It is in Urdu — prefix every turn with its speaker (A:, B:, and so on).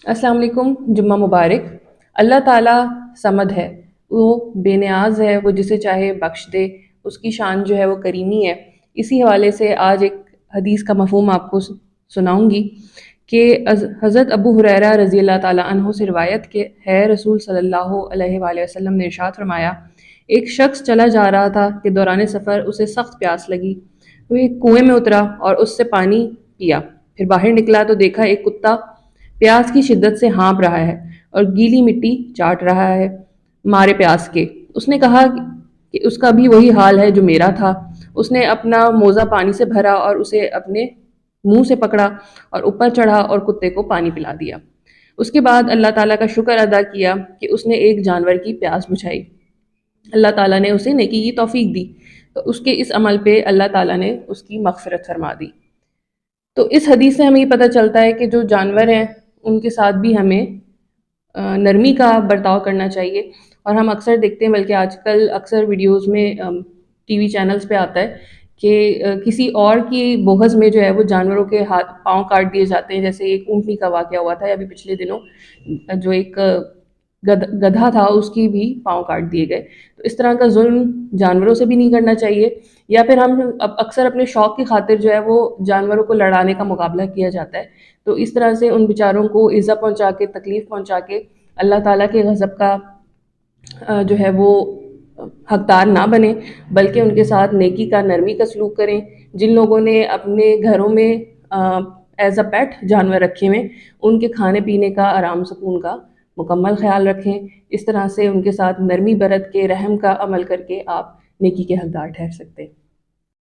A: السلام علیکم، جمعہ مبارک۔ اللہ تعالیٰ صمد ہے، وہ بے نیاز ہے، وہ جسے چاہے بخش دے، اس کی شان جو ہے وہ کریمی ہے۔ اسی حوالے سے آج ایک حدیث کا مفہوم آپ کو سناؤں گی کہ حضرت ابو ہریرہ رضی اللہ تعالیٰ عنہ سے روایت کہ ہے رسول صلی اللہ علیہ وآلہ وسلم نے ارشاد فرمایا، ایک شخص چلا جا رہا تھا کہ دوران سفر اسے سخت پیاس لگی۔ وہ ایک کنویں میں اترا اور اس سے پانی پیا، پھر باہر نکلا تو دیکھا ایک کتا پیاس کی شدت سے ہانپ رہا ہے اور گیلی مٹی چاٹ رہا ہے مارے پیاس کے۔ اس نے کہا کہ اس کا بھی وہی حال ہے جو میرا تھا۔ اس نے اپنا موزہ پانی سے بھرا اور اسے اپنے منہ سے پکڑا اور اوپر چڑھا اور کتے کو پانی پلا دیا۔ اس کے بعد اللہ تعالیٰ کا شکر ادا کیا کہ اس نے ایک جانور کی پیاس بجھائی۔ اللہ تعالیٰ نے اسے نیکی کی توفیق دی، تو اس کے اس عمل پہ اللہ تعالیٰ نے اس کی مغفرت فرما دی۔ تو اس حدیث سے ہمیں یہ پتہ چلتا ہے کہ جو جانور ہیں ان کے ساتھ بھی ہمیں نرمی کا برتاؤ کرنا چاہیے۔ اور ہم اکثر دیکھتے ہیں، بلکہ آج کل اکثر ویڈیوز میں ٹی وی چینلز پہ آتا ہے کہ کسی اور کی بوہض میں جو ہے وہ جانوروں کے پاؤں کاٹ دیے جاتے ہیں، جیسے ایک اونٹنی کا واقعہ ہوا تھا ابھی پچھلے دنوں، جو ایک گدھا تھا اس کی بھی پاؤں کاٹ دیے گئے۔ تو اس طرح کا ظلم جانوروں سے بھی نہیں کرنا چاہیے، یا پھر ہم اکثر اپنے شوق کی خاطر جو ہے وہ جانوروں کو لڑانے کا مقابلہ کیا جاتا ہے، تو اس طرح سے ان بیچاروں کو ایذا پہنچا کے، تکلیف پہنچا کے اللہ تعالیٰ کے غضب کا جو ہے وہ حقدار نہ بنیں، بلکہ ان کے ساتھ نیکی کا، نرمی کا سلوک کریں۔ جن لوگوں نے اپنے گھروں میں ایز اے پیٹ جانور رکھے ہوئے، ان کے کھانے پینے کا، آرام سکون کا مکمل خیال رکھیں۔ اس طرح سے ان کے ساتھ نرمی برت کے، رحم کا عمل کر کے آپ نیکی کے حقدار ٹھہر سکتے ہیں۔